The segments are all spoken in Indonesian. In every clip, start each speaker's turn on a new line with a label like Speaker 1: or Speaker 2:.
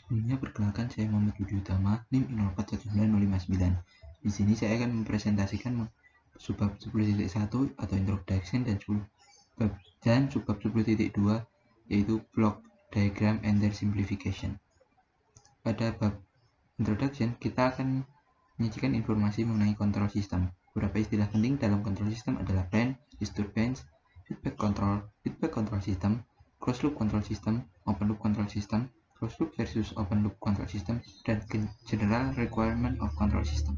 Speaker 1: Sebelumnya perkenalkan, saya Muhammad Budi Utama, NIM 041959. Di sini saya akan mempresentasikan subbab 10.1 atau introduction dan subbab 10.2 yaitu block diagram and their simplification. Pada bab introduction, kita akan menyajikan informasi mengenai control system. Beberapa istilah penting dalam control system adalah plan, disturbance, feedback control system, closed loop control system, open loop control system, closed loop versus open loop control system, dan general requirement of control system.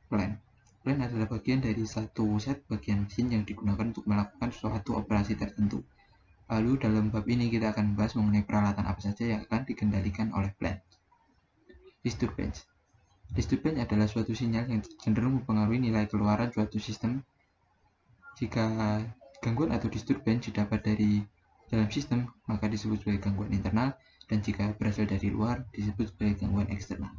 Speaker 1: Plan adalah bagian dari satu set bagian mesin yang digunakan untuk melakukan suatu operasi tertentu. Lalu dalam bab ini kita akan membahas mengenai peralatan apa saja yang akan dikendalikan oleh plan. Disturbance adalah suatu sinyal yang cenderung mempengaruhi nilai keluaran suatu sistem. Jika gangguan atau disturbance didapat dari dalam sistem, maka disebut sebagai gangguan internal, dan jika berasal dari luar, disebut sebagai gangguan eksternal.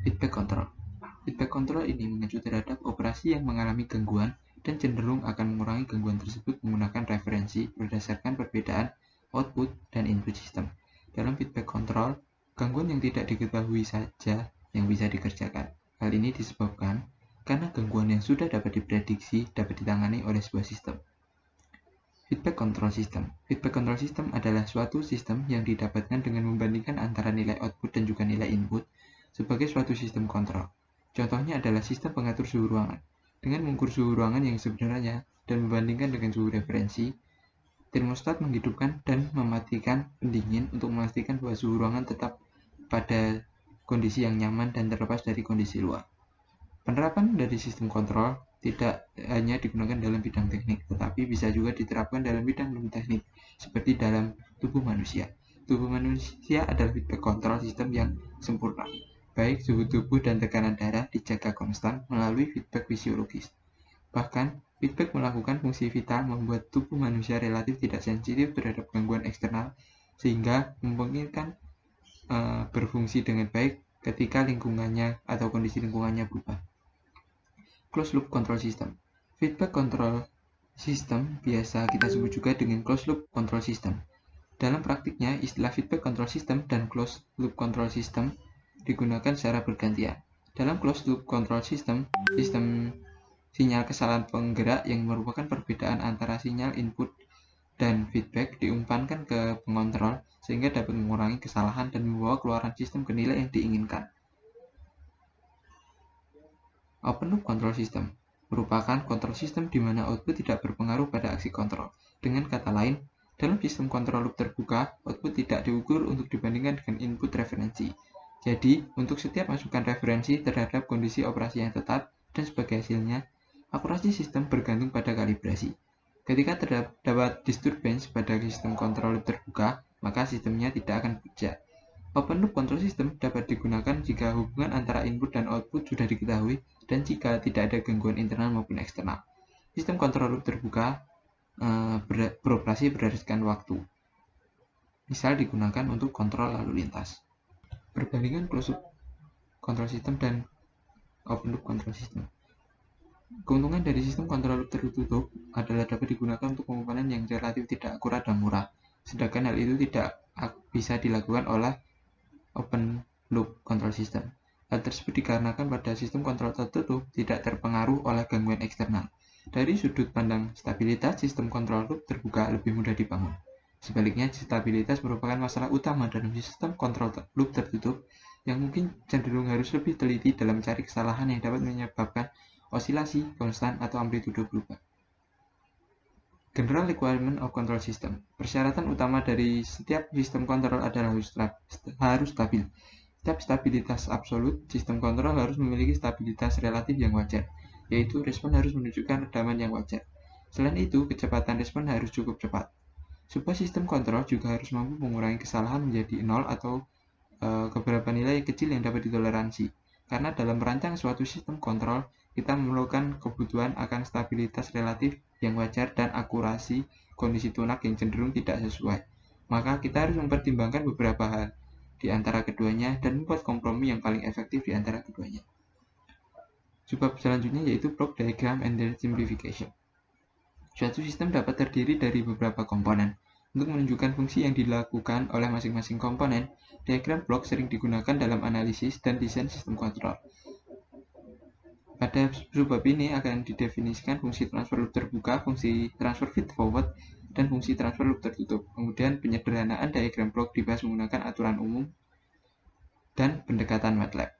Speaker 1: Feedback control ini mengacu terhadap operasi yang mengalami gangguan dan cenderung akan mengurangi gangguan tersebut menggunakan referensi berdasarkan perbedaan output dan input sistem. Dalam feedback control, gangguan yang tidak diketahui saja yang bisa dikerjakan. Hal ini disebabkan karena gangguan yang sudah dapat diprediksi dapat ditangani oleh sebuah sistem. Feedback control system adalah suatu sistem yang didapatkan dengan membandingkan antara nilai output dan juga nilai input sebagai suatu sistem kontrol. Contohnya adalah sistem pengatur suhu ruangan. Dengan mengukur suhu ruangan yang sebenarnya dan membandingkan dengan suhu referensi, termostat menghidupkan dan mematikan pendingin untuk memastikan bahwa suhu ruangan tetap pada kondisi yang nyaman dan terlepas dari kondisi luar. Penerapan dari sistem kontrol tidak hanya digunakan dalam bidang teknik, tetapi bisa juga diterapkan dalam bidang non-teknik, seperti dalam tubuh manusia. Tubuh manusia adalah feedback control sistem yang sempurna. Baik suhu tubuh dan tekanan darah dijaga konstan melalui feedback fisiologis. Bahkan, feedback melakukan fungsi vital membuat tubuh manusia relatif tidak sensitif terhadap gangguan eksternal, sehingga memungkinkan berfungsi dengan baik ketika lingkungannya atau kondisi lingkungannya berubah. Closed loop control system. Feedback control system biasa kita sebut juga dengan closed loop control system. Dalam praktiknya, istilah feedback control system dan closed loop control system digunakan secara bergantian. Dalam closed loop control system, sistem sinyal kesalahan penggerak yang merupakan perbedaan antara sinyal input dan feedback diumpankan ke pengontrol sehingga dapat mengurangi kesalahan dan membawa keluaran sistem ke nilai yang diinginkan. Open loop control system merupakan kontrol sistem di mana output tidak berpengaruh pada aksi kontrol. Dengan kata lain, dalam sistem kontrol loop terbuka, output tidak diukur untuk dibandingkan dengan input referensi. Jadi, untuk setiap masukan referensi terhadap kondisi operasi yang tetap dan sebagai hasilnya, akurasi sistem bergantung pada kalibrasi. Ketika terdapat disturbance pada sistem kontrol loop terbuka, maka sistemnya tidak akan bekerja. Open loop control system dapat digunakan jika hubungan antara input dan output sudah diketahui dan jika tidak ada gangguan internal maupun eksternal. Sistem kontrol loop terbuka beroperasi berdasarkan waktu. Misal digunakan untuk kontrol lalu lintas. Perbandingan closed loop control system dan open loop control system. Keuntungan dari sistem kontrol loop tertutup adalah dapat digunakan untuk pengukuran yang relatif tidak akurat dan murah, sedangkan hal itu tidak bisa dilakukan oleh open loop control system. Hal tersebut dikarenakan pada sistem kontrol tertutup tidak terpengaruh oleh gangguan eksternal. Dari sudut pandang stabilitas, sistem kontrol loop terbuka lebih mudah dibangun. Sebaliknya, stabilitas merupakan masalah utama dalam sistem kontrol loop tertutup yang mungkin cenderung harus lebih teliti dalam mencari kesalahan yang dapat menyebabkan osilasi, konstan, atau amplitudo berubah. General requirement of control system. Persyaratan utama dari setiap sistem kontrol adalah harus stabil. Setiap stabilitas absolut, sistem kontrol harus memiliki stabilitas relatif yang wajar, yaitu respon harus menunjukkan redaman yang wajar. Selain itu, kecepatan respon harus cukup cepat. Sebuah sistem kontrol juga harus mampu mengurangi kesalahan menjadi 0 atau beberapa nilai kecil yang dapat ditoleransi. Karena dalam merancang suatu sistem kontrol, kita memerlukan kebutuhan akan stabilitas relatif yang wajar dan akurasi kondisi tunak yang cenderung tidak sesuai. Maka kita harus mempertimbangkan beberapa hal di antara keduanya dan membuat kompromi yang paling efektif di antara keduanya. Subbab selanjutnya yaitu block diagram and their simplification. Suatu sistem dapat terdiri dari beberapa komponen. Untuk menunjukkan fungsi yang dilakukan oleh masing-masing komponen, diagram blok sering digunakan dalam analisis dan desain sistem kontrol. Pada subbab ini akan didefinisikan fungsi transfer loop terbuka, fungsi transfer feed forward, dan fungsi transfer loop tertutup. Kemudian penyederhanaan diagram blok dibahas menggunakan aturan umum dan pendekatan MATLAB.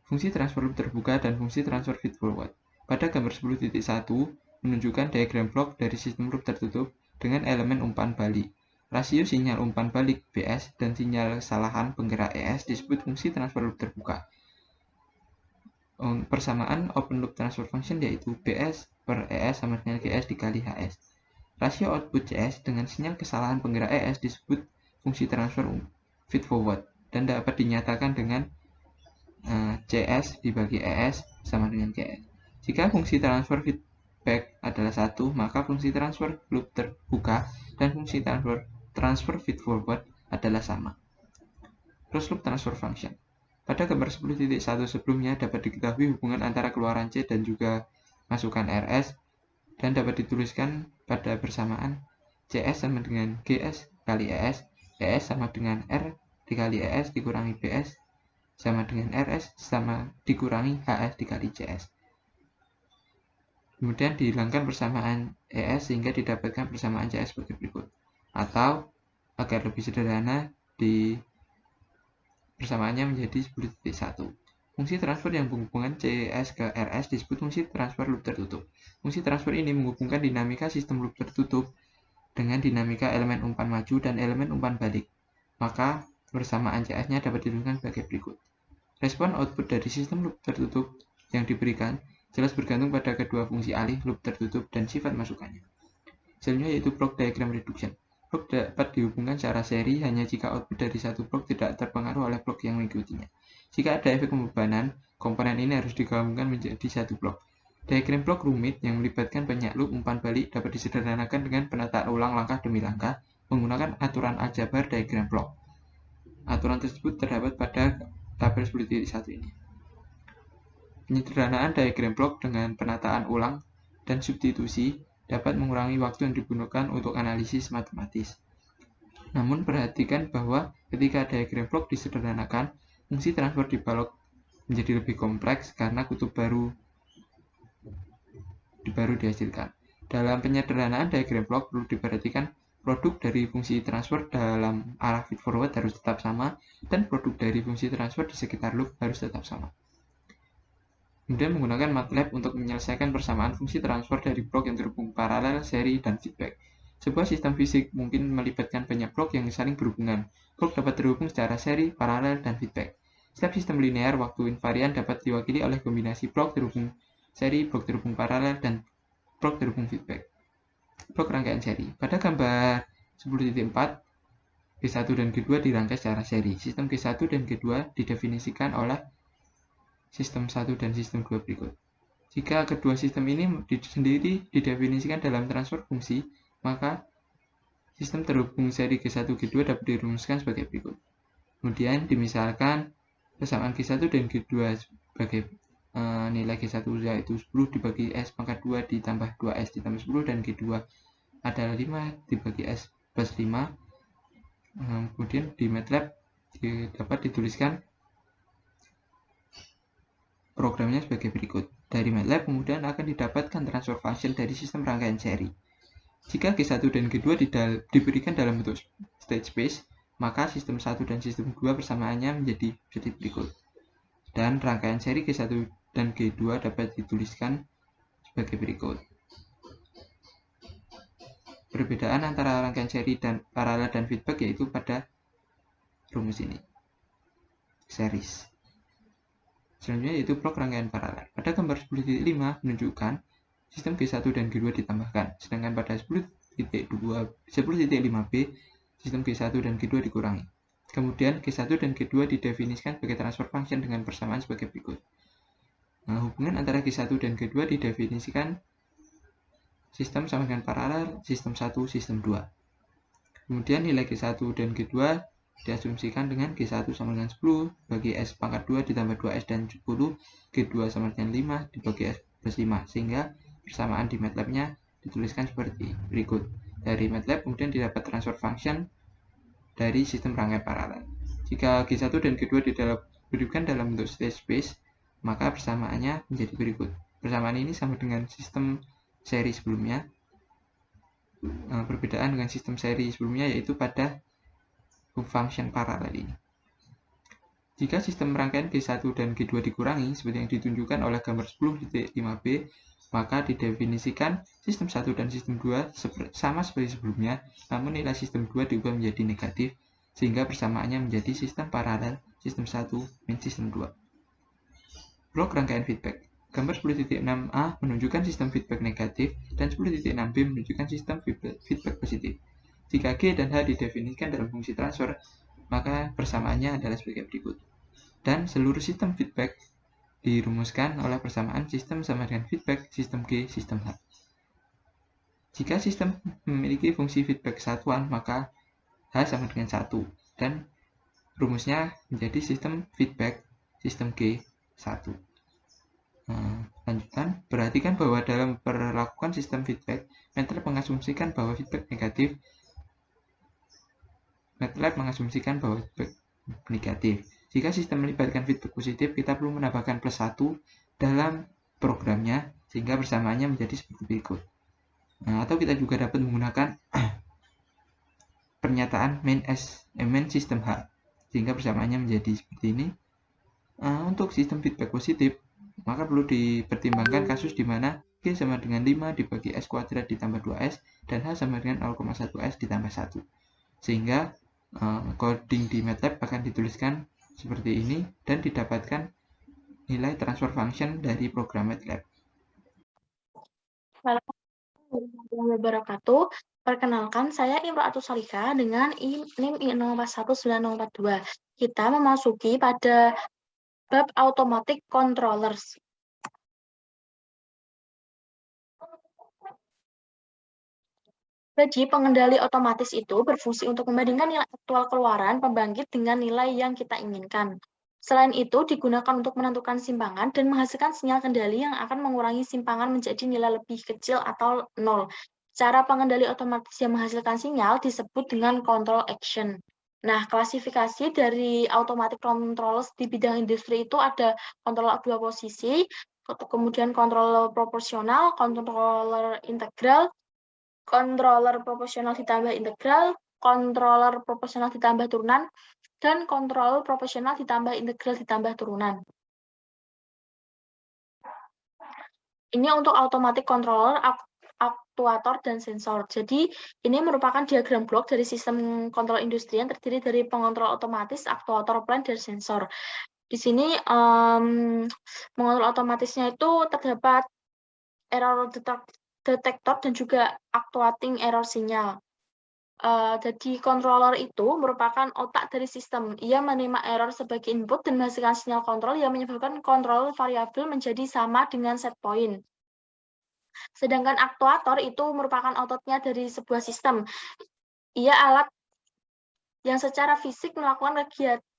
Speaker 1: Fungsi transfer loop terbuka dan fungsi transfer feed forward. Pada gambar 10.1 menunjukkan diagram blok dari sistem loop tertutup dengan elemen umpan balik. Rasio sinyal umpan balik BS dan sinyal kesalahan penggerak ES disebut fungsi transfer loop terbuka. Persamaan open loop transfer function yaitu BS per ES sama dengan GS dikali HS. Rasio output CS dengan sinyal kesalahan penggerak ES disebut fungsi transfer feed forward dan dapat dinyatakan dengan CS dibagi ES sama dengan GS. Jika fungsi transfer feedback adalah 1, maka fungsi transfer loop terbuka dan fungsi transfer feed forward adalah sama. Closed loop transfer function. Pada gambar 10.1 sebelumnya dapat diketahui hubungan antara keluaran C dan juga masukan RS dan dapat dituliskan pada persamaan CS sama dengan GS kali ES, ES sama dengan R dikali ES dikurangi BS sama dengan RS sama dikurangi HS dikali CS. Kemudian dihilangkan persamaan ES sehingga didapatkan persamaan CS sebagai berikut. Atau agar lebih sederhana, persamaannya menjadi 10.1. Fungsi transfer yang menghubungkan CS ke RS disebut fungsi transfer loop tertutup. Fungsi transfer ini menghubungkan dinamika sistem loop tertutup dengan dinamika elemen umpan maju dan elemen umpan balik. Maka persamaan CS-nya dapat dituliskan sebagai berikut. Respon output dari sistem loop tertutup yang diberikan jelas bergantung pada kedua fungsi alih loop tertutup dan sifat masukannya. Selanjutnya yaitu block diagram reduction. Blok dapat dihubungkan secara seri hanya jika output dari satu blok tidak terpengaruh oleh blok yang mengikutinya. Jika ada efek pembebanan, komponen ini harus digabungkan menjadi satu blok. Diagram blok rumit yang melibatkan banyak loop umpan balik dapat disederhanakan dengan penataan ulang langkah demi langkah menggunakan aturan aljabar diagram blok. Aturan tersebut terdapat pada tabel 10.1 ini. Penyederhanaan diagram blok dengan penataan ulang dan substitusi dapat mengurangi waktu yang digunakan untuk analisis matematis. Namun perhatikan bahwa ketika diagram blok disederhanakan, fungsi transfer di balok menjadi lebih kompleks karena kutub baru dihasilkan. Dalam penyederhanaan diagram blok perlu diperhatikan produk dari fungsi transfer dalam arah feed forward harus tetap sama dan produk dari fungsi transfer di sekitar loop harus tetap sama. Kemudian menggunakan MATLAB untuk menyelesaikan persamaan fungsi transfer dari blok yang terhubung paralel, seri, dan feedback. Sebuah sistem fisik mungkin melibatkan banyak blok yang saling berhubungan. Blok dapat terhubung secara seri, paralel, dan feedback. Setiap sistem linear waktu invarian dapat diwakili oleh kombinasi blok terhubung seri, blok terhubung paralel, dan blok terhubung feedback. Blok rangkaian seri. Pada gambar 10.4, G1 dan G2 dirangkai secara seri. Sistem G1 dan G2 didefinisikan oleh sistem 1 dan sistem 2 berikut. Jika kedua sistem ini sendiri didefinisikan dalam transfer fungsi, maka sistem terhubung seri G1 G2 dapat dirumuskan sebagai berikut. Kemudian dimisalkan persamaan G1 dan G2 sebagai nilai G1 yaitu 10 dibagi S pangkat 2 ditambah 2S ditambah 10 dan G2 adalah 5 dibagi S plus 5. Kemudian di MATLAB dapat dituliskan programnya sebagai berikut. Dari MATLAB kemudian akan didapatkan transfer function dari sistem rangkaian seri. Jika G1 dan G2 diberikan dalam bentuk state space, maka sistem 1 dan sistem 2 persamaannya menjadi seperti berikut. Dan rangkaian seri G1 dan G2 dapat dituliskan sebagai berikut. Perbedaan antara rangkaian seri dan paralel dan feedback yaitu pada rumus ini. Series. Selanjutnya yaitu blok rangkaian paralel. Pada gambar 10.5 menunjukkan sistem G1 dan G2 ditambahkan, sedangkan pada 10.5b sistem G1 dan G2 dikurangi. Kemudian G1 dan G2 didefinisikan sebagai transfer function dengan persamaan sebagai berikut. Hubungan antara G1 dan G2 didefinisikan sistem sama dengan paralel, sistem 1, sistem 2. Kemudian nilai G1 dan G2 diasumsikan dengan G1 sama dengan 10 bagi S pangkat 2 ditambah 2S dan 10, G2 sama dengan 5 dibagi S plus 5, sehingga persamaan di MATLAB-nya dituliskan seperti berikut. dari MATLAB, kemudian didapat transfer function dari sistem rangkaian paralel. Jika G1 dan G2 didudukan dalam bentuk state space, maka persamaannya menjadi berikut. Persamaan ini sama dengan sistem seri sebelumnya. Perbedaan dengan sistem seri sebelumnya yaitu pada function paralel ini. Jika sistem rangkaian G1 dan G2 dikurangi, seperti yang ditunjukkan oleh gambar 10.5b, maka didefinisikan sistem 1 dan sistem 2 sama seperti sebelumnya, namun nilai sistem 2 diubah menjadi negatif, sehingga persamaannya menjadi sistem paralel sistem 1 min sistem 2. Blok rangkaian feedback. Gambar 10.6a menunjukkan sistem feedback negatif dan 10.6b menunjukkan sistem feedback positif. Jika G dan H didefinisikan dalam fungsi transfer, maka persamaannya adalah sebagai berikut. Dan seluruh sistem feedback dirumuskan oleh persamaan sistem sama dengan feedback sistem G, sistem H. Jika sistem memiliki fungsi feedback satuan, maka H sama dengan 1. Dan rumusnya menjadi sistem feedback sistem G, 1. Lanjutan, perhatikan bahwa dalam memperlakukan sistem feedback, MATLAB mengasumsikan bahwa feedback negatif. Jika sistem melibatkan feedback positif, kita perlu menambahkan +1 dalam programnya, sehingga persamaannya menjadi seperti berikut. Atau kita juga dapat menggunakan pernyataan main sistem H, sehingga persamaannya menjadi seperti ini. Untuk sistem feedback positif, maka perlu dipertimbangkan kasus di mana G sama dengan 5 dibagi S kuadrat ditambah 2S, dan H sama dengan 0,1S ditambah 1. Sehingga coding di MATLAB akan dituliskan seperti ini dan didapatkan nilai transfer function dari program MATLAB.
Speaker 2: Perkenalkan, saya Imro'atul Sholika dengan NIM 041942. Kita memasuki pada bab automatic controllers. Jadi, pengendali otomatis itu berfungsi untuk membandingkan nilai aktual keluaran pembangkit dengan nilai yang kita inginkan. Selain itu, digunakan untuk menentukan simpangan dan menghasilkan sinyal kendali yang akan mengurangi simpangan menjadi nilai lebih kecil atau 0. Cara pengendali otomatis yang menghasilkan sinyal disebut dengan control action. Nah, klasifikasi dari automatic controllers di bidang industri itu ada controller 2 posisi, kemudian controller proporsional, controller integral, controller proporsional ditambah integral, controller proporsional ditambah turunan, dan controller proporsional ditambah integral ditambah turunan. Ini untuk automatic controller, aktuator, dan sensor. Jadi, ini merupakan diagram blok dari sistem kontrol industri yang terdiri dari pengontrol otomatis, aktuator, plan, dan sensor. Di sini, pengontrol otomatisnya itu terdapat error detektor dan juga actuating error sinyal. Jadi controller itu merupakan otak dari sistem. Ia menerima error sebagai input dan menghasilkan sinyal kontrol yang menyebabkan kontrol variabel menjadi sama dengan set point. Sedangkan aktuator itu merupakan output-nya dari sebuah sistem. Ia alat yang secara fisik melakukan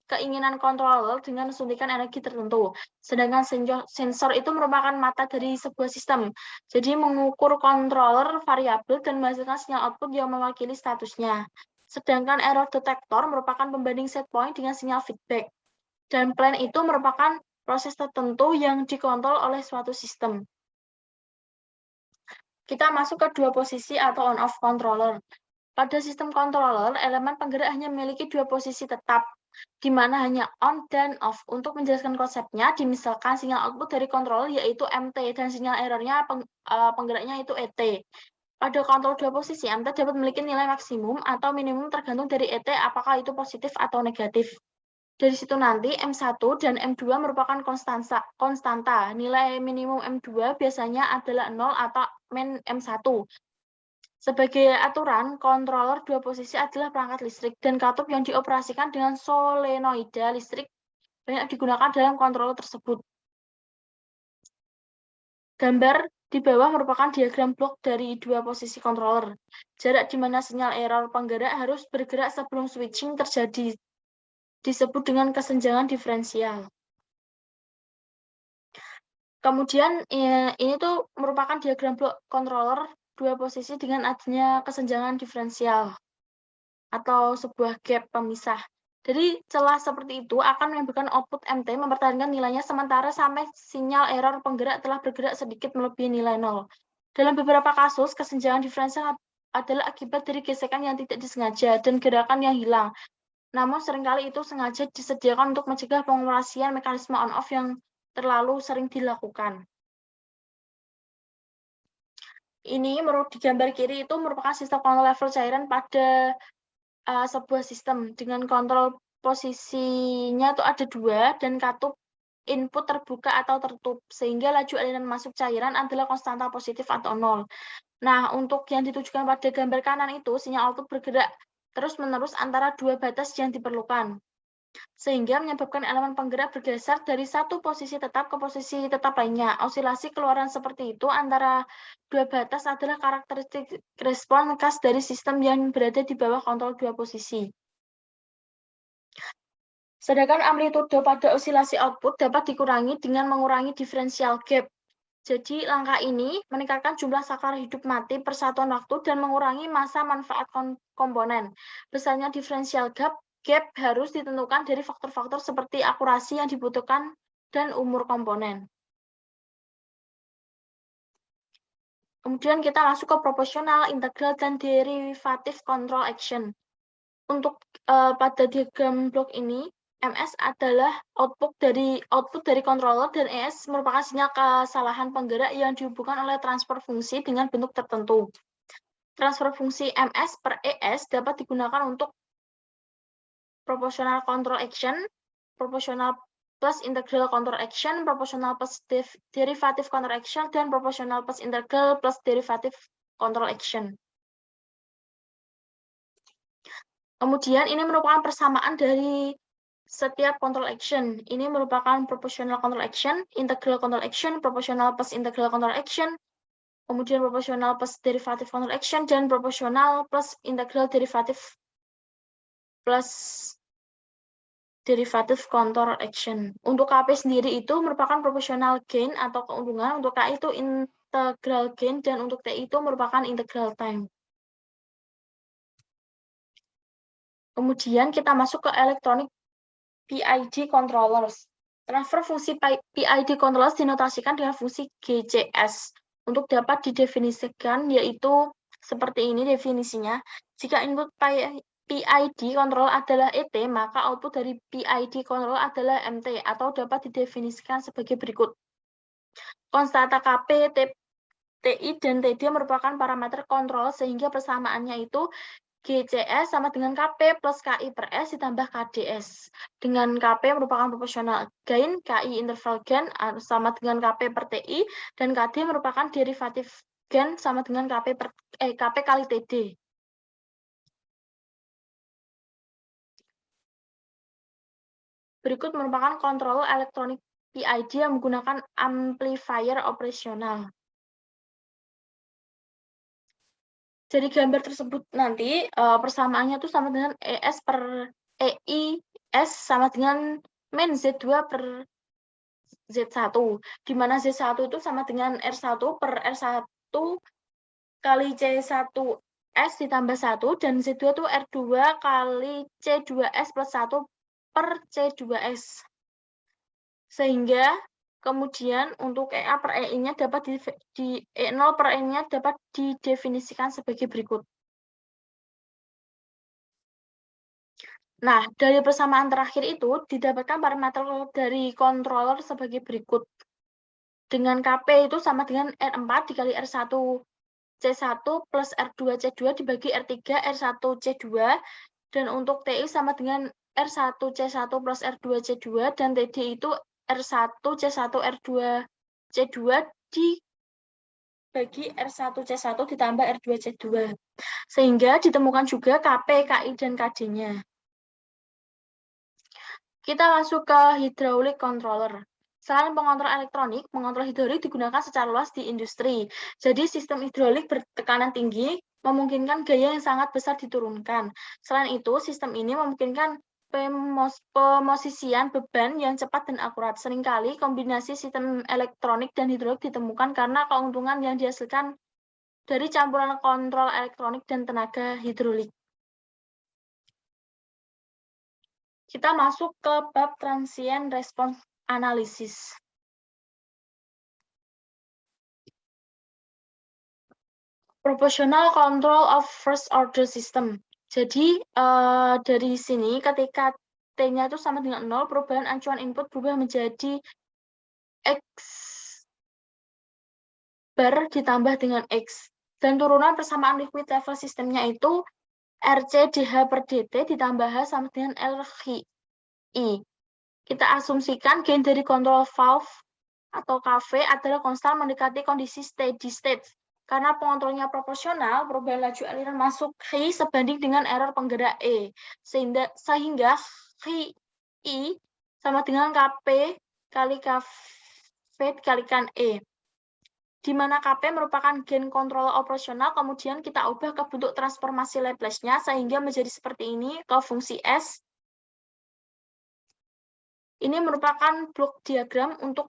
Speaker 2: keinginan controller dengan suntikan energi tertentu. Sedangkan sensor itu merupakan mata dari sebuah sistem. Jadi mengukur controller variabel dan menghasilkan sinyal output yang mewakili statusnya. Sedangkan error detector merupakan pembanding set point dengan sinyal feedback. Dan plan itu merupakan proses tertentu yang dikontrol oleh suatu sistem. Kita masuk ke dua posisi atau on-off controller. Pada sistem controller, elemen penggerak hanya memiliki dua posisi tetap, di mana hanya on dan off. Untuk menjelaskan konsepnya, dimisalkan sinyal output dari controller yaitu MT dan sinyal errornya penggeraknya itu ET. Pada kontrol dua posisi, MT dapat memiliki nilai maksimum atau minimum tergantung dari ET apakah itu positif atau negatif. Dari situ nanti M1 dan M2 merupakan konstanta. Nilai minimum M2 biasanya adalah 0 atau min M1. Sebagai aturan, controller dua posisi adalah perangkat listrik dan katup yang dioperasikan dengan solenoida listrik banyak digunakan dalam controller tersebut. Gambar di bawah merupakan diagram blok dari dua posisi controller. Jarak di mana sinyal error penggerak harus bergerak sebelum switching terjadi disebut dengan kesenjangan diferensial. Kemudian ini tuh merupakan diagram blok controller dua posisi dengan adanya kesenjangan diferensial atau sebuah gap pemisah. Jadi celah seperti itu akan menimbulkan output MT mempertahankan nilainya sementara sampai sinyal error penggerak telah bergerak sedikit melebihi nilai 0. Dalam beberapa kasus, kesenjangan diferensial adalah akibat dari gesekan yang tidak disengaja dan gerakan yang hilang. Namun seringkali itu sengaja disediakan untuk mencegah pengoperasian mekanisme on-off yang terlalu sering dilakukan. Ini menurut di gambar kiri itu merupakan sistem kontrol level cairan pada sebuah sistem dengan kontrol posisinya itu ada 2 dan katup input terbuka atau tertutup sehingga laju aliran masuk cairan adalah konstanta positif atau 0. Nah, untuk yang ditujukan pada gambar kanan itu sinyal output bergerak terus-menerus antara 2 batas yang diperlukan sehingga menyebabkan elemen penggerak bergeser dari satu posisi tetap ke posisi tetap lainnya. Osilasi keluaran seperti itu antara 2 batas adalah karakteristik respon khas dari sistem yang berada di bawah kontrol 2 posisi. Sedangkan amplitudo pada osilasi output dapat dikurangi dengan mengurangi differential gap. Jadi langkah ini meningkatkan jumlah saklar hidup mati per satuan waktu dan mengurangi masa manfaat komponen. Besarnya differential gap harus ditentukan dari faktor-faktor seperti akurasi yang dibutuhkan dan umur komponen. Kemudian kita masuk ke proporsional, integral, dan derivatif control action. Untuk pada diagram blok ini, MS adalah output dari controller dan ES merupakan sinyal kesalahan penggerak yang dihubungkan oleh transfer fungsi dengan bentuk tertentu. Transfer fungsi MS per ES dapat digunakan untuk proportional control action, proportional plus integral control action, proportional plus derivative control action, dan proportional plus integral plus derivative control action. Kemudian ini merupakan persamaan dari setiap control action. Ini merupakan proportional control action, integral control action, proportional plus integral control action, kemudian proportional plus derivative control action, dan proportional plus integral derivative plus derivative control action. Untuk KP sendiri itu merupakan proportional gain atau keuntungan, untuk K itu integral gain, dan untuk T itu merupakan integral time. Kemudian kita masuk ke electronic PID controllers. Transfer fungsi PID controllers dinotasikan dengan fungsi GCS. Untuk dapat didefinisikan yaitu seperti ini definisinya. Jika input PID control adalah ET, maka output dari PID control adalah MT atau dapat didefinisikan sebagai berikut. Konstanta KP, TI, dan TD merupakan parameter kontrol sehingga persamaannya itu GCS sama dengan KP plus KI per S ditambah KDS. Dengan KP merupakan proportional gain, KI interval gain sama dengan KP per TI, dan KD merupakan derivatif gain sama dengan KP kali TD. Berikut merupakan kontrol elektronik PID yang menggunakan amplifier operasional. Dari gambar tersebut nanti persamaannya itu sama dengan ES per EI S sama dengan min Z2 per Z1, di mana Z1 itu sama dengan R1 per R1 kali C1S ditambah 1, dan Z2 itu R2 kali C2S plus 1 per C2S. Sehingga kemudian untuk EA per EI-nya dapat E0 per E-nya dapat didefinisikan sebagai berikut. Nah, dari persamaan terakhir itu didapatkan parameter dari controller sebagai berikut. Dengan KP itu sama dengan R4 dikali R1 C1 plus R2 C2 dibagi R3 R1 C2, dan untuk TI sama dengan R1 C1 plus R2 C2, dan TD itu R1 C1 R2 C2 dibagi R1 C1 ditambah R2 C2. Sehingga ditemukan juga KP, KI, dan KD-nya. Kita masuk ke hydraulic controller. Selain pengontrol elektronik, pengontrol hidrolik digunakan secara luas di industri. Jadi sistem hidrolik bertekanan tinggi memungkinkan gaya yang sangat besar diturunkan. Selain itu, sistem ini memungkinkan pemosisian beban yang cepat dan akurat. Seringkali kombinasi sistem elektronik dan hidrolik ditemukan karena keuntungan yang dihasilkan dari campuran kontrol elektronik dan tenaga hidrolik. Kita masuk ke bab transient response analysis. Proportional control of first order system. Jadi dari sini ketika T-nya itu sama dengan 0, perubahan acuan input berubah menjadi X bar ditambah dengan X. Dan turunan persamaan liquid level sistemnya itu RC/dH per dt ditambah H sama dengan LHI. Kita asumsikan gain dari control valve atau KV adalah konstan mendekati kondisi steady state. Karena pengontrolnya proporsional, perubahan laju aliran masuk Hi sebanding dengan error penggerak E. Sehingga Hi sama dengan Kp kali KV dikalikan E. Di mana Kp merupakan gain controller operasional, kemudian kita ubah ke bentuk transformasi Laplace-nya sehingga menjadi seperti ini ke fungsi S. Ini merupakan blok diagram untuk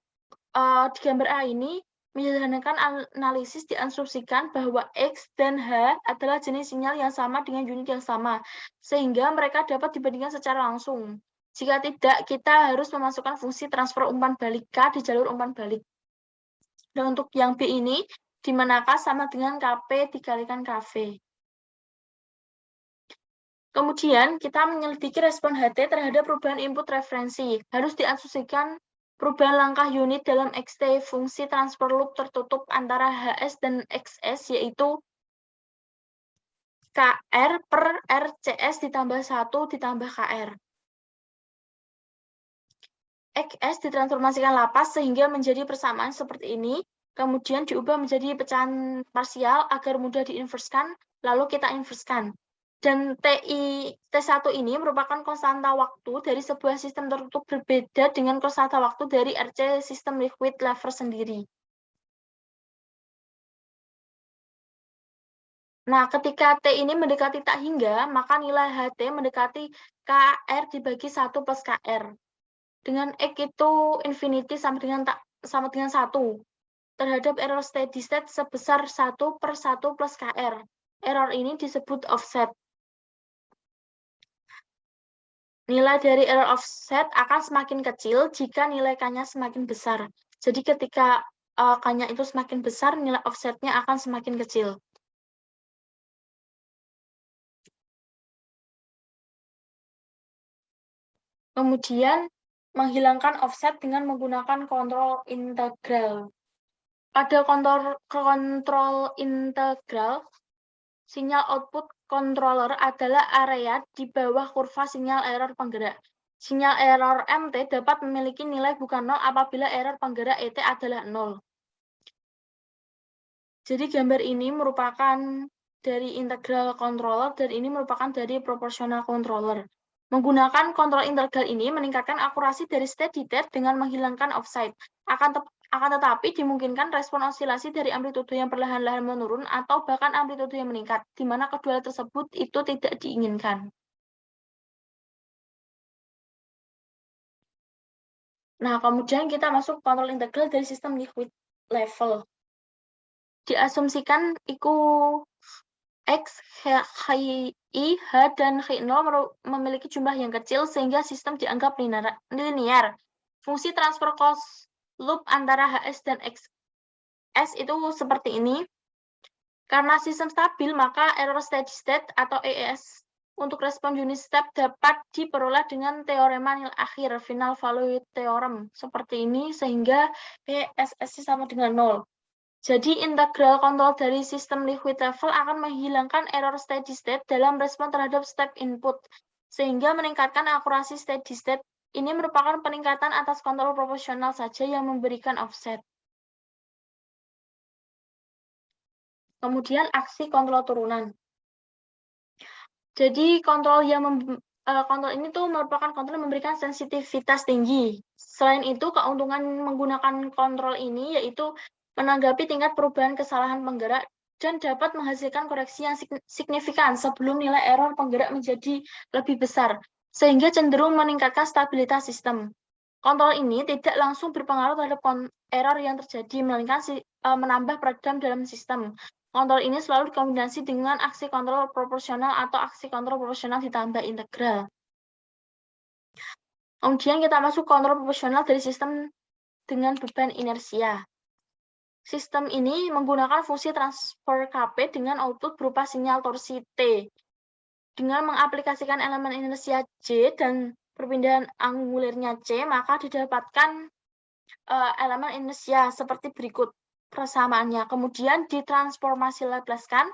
Speaker 2: di gambar A ini menyederhanakan analisis diasumsikan bahwa X dan H adalah jenis sinyal yang sama dengan unit yang sama, sehingga mereka dapat dibandingkan secara langsung. Jika tidak, kita harus memasukkan fungsi transfer umpan balik K di jalur umpan balik. Dan untuk yang B ini, di mana K sama dengan Kp dikalikan Kv. Kemudian, kita menyelidiki respon HT terhadap perubahan input referensi. Harus diasumsikan perubahan langkah unit dalam XT fungsi transfer loop tertutup antara HS dan XS, yaitu KR per RCS ditambah 1 ditambah KR. XS ditransformasikan lapas sehingga menjadi persamaan seperti ini, kemudian diubah menjadi pecahan parsial agar mudah diinverskan, lalu kita inverskan. Dan T1 ini merupakan konstanta waktu dari sebuah sistem tertutup berbeda dengan konstanta waktu dari RC sistem liquid level sendiri. Nah, ketika T ini mendekati tak hingga, maka nilai HT mendekati KR dibagi 1 plus KR. Dengan X itu infinity sama dengan 1 terhadap error steady state sebesar 1 per 1 plus KR. Error ini disebut offset. Nilai dari error offset akan semakin kecil jika nilai K-nya semakin besar. Jadi ketika K-nya itu semakin besar, nilai offset-nya akan semakin kecil. Kemudian, menghilangkan offset dengan menggunakan kontrol integral. Pada kontrol integral, sinyal output controller adalah area di bawah kurva sinyal error penggerak. Sinyal error MT dapat memiliki nilai bukan 0 apabila error penggerak ET adalah 0. Jadi gambar ini merupakan dari integral controller dan ini merupakan dari proportional controller. Menggunakan kontrol integral ini meningkatkan akurasi dari steady state dengan menghilangkan offset. Akan tetapi dimungkinkan respon osilasi dari amplitudo yang perlahan-lahan menurun atau bahkan amplitudo yang meningkat, di mana kedua hal tersebut itu tidak diinginkan. Nah, kemudian kita masuk kontrol integral dari sistem liquid level. Diasumsikan iku X, Hi, H, dan Hi0 memiliki jumlah yang kecil sehingga sistem dianggap linear. Fungsi transfer closed loop antara HS dan XS itu seperti ini. Karena sistem stabil, maka error steady state atau ES untuk respon unit step dapat diperoleh dengan teorema nilai akhir, final value theorem, seperti ini, sehingga ESS sama dengan 0. Jadi, integral kontrol dari sistem liquid level akan menghilangkan error steady state dalam respon terhadap step input, sehingga meningkatkan akurasi steady state. Ini merupakan peningkatan atas kontrol proporsional saja yang memberikan offset. Kemudian, aksi kontrol turunan. Jadi, kontrol ini tuh merupakan kontrol yang memberikan sensitivitas tinggi. Selain itu, keuntungan menggunakan kontrol ini yaitu menanggapi tingkat perubahan kesalahan penggerak dan dapat menghasilkan koreksi yang signifikan sebelum nilai error penggerak menjadi lebih besar, sehingga cenderung meningkatkan stabilitas sistem. Kontrol ini tidak langsung berpengaruh terhadap error yang terjadi, melainkan menambah peredam dalam sistem. Kontrol ini selalu dikombinasi dengan aksi kontrol proporsional atau aksi kontrol proporsional ditambah integral. Kemudian kita masuk kontrol proporsional dari sistem dengan beban inersia. Sistem ini menggunakan fungsi transfer Kp dengan output berupa sinyal torsi T. Dengan mengaplikasikan elemen inersia J dan perpindahan angulirnya C, maka didapatkan elemen inersia seperti berikut persamaannya. Kemudian ditransformasi Laplace-kan,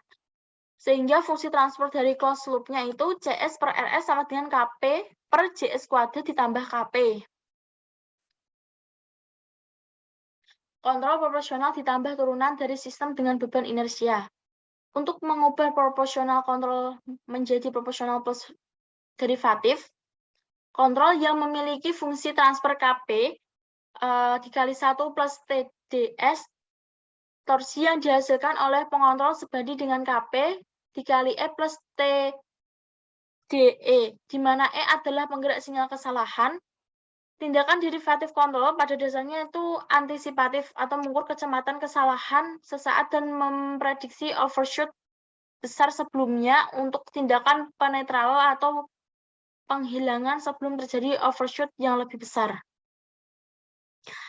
Speaker 2: sehingga fungsi transfer dari closed loop-nya itu Cs per Rs sama dengan Kp per Js kuadrat ditambah Kp. Kontrol proporsional ditambah turunan dari sistem dengan beban inersia. Untuk mengubah proporsional kontrol menjadi proporsional plus derivatif, kontrol yang memiliki fungsi transfer Kp dikali 1 plus TdS, torsi yang dihasilkan oleh pengontrol sebanding dengan Kp dikali E plus TdE, di mana E adalah penggerak sinyal kesalahan. Tindakan derivatif kontrol pada dasarnya itu antisipatif atau mengukur kecepatan kesalahan sesaat dan memprediksi overshoot besar sebelumnya untuk tindakan penetralan atau penghilangan sebelum terjadi overshoot yang lebih besar.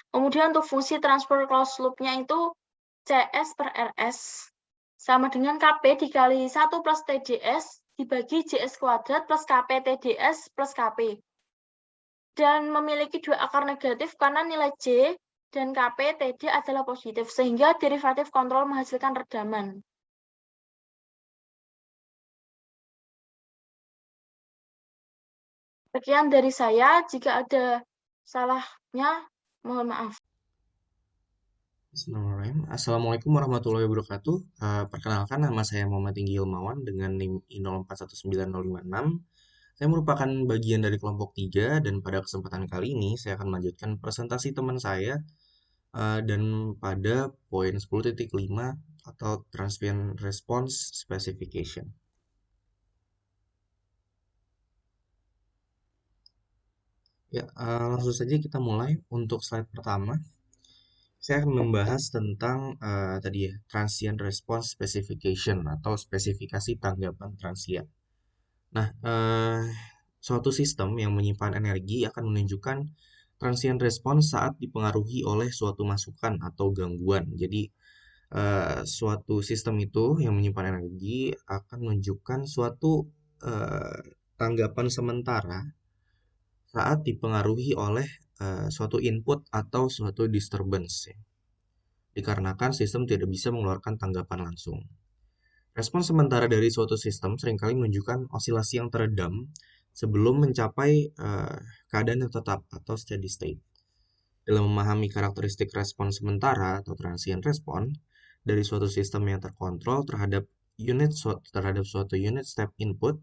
Speaker 2: Kemudian untuk fungsi transfer closed loop-nya itu Cs per Rs sama dengan Kp dikali 1 plus TdS dibagi Js kuadrat plus Kp TdS plus Kp. Dan memiliki dua akar negatif karena nilai J dan Kp Td adalah positif, sehingga derivatif kontrol menghasilkan redaman. Sekian dari saya, jika ada salahnya, mohon maaf.
Speaker 3: Bismillahirrahmanirrahim. Assalamualaikum warahmatullahi wabarakatuh. Perkenalkan, nama saya Muhammad Tinggi Ilmawan dengan NIM I041956. Saya merupakan bagian dari kelompok 3 dan pada kesempatan kali ini saya akan melanjutkan presentasi teman saya dan pada poin 10.5 atau Transient Response Specification. Ya, langsung saja kita mulai. Untuk slide pertama, saya akan membahas tentang tadi ya, Transient Response Specification atau spesifikasi tanggapan transient. Nah, suatu sistem yang menyimpan energi akan menunjukkan transient response saat dipengaruhi oleh suatu masukan atau gangguan. Jadi, suatu sistem itu yang menyimpan energi akan menunjukkan suatu tanggapan sementara saat dipengaruhi oleh suatu input atau suatu disturbance. Dikarenakan sistem tidak bisa mengeluarkan tanggapan langsung. Respon sementara dari suatu sistem seringkali menunjukkan osilasi yang teredam sebelum mencapai keadaan yang tetap atau steady state. Dalam memahami karakteristik respon sementara atau transient respon dari suatu sistem yang terkontrol terhadap suatu unit step input,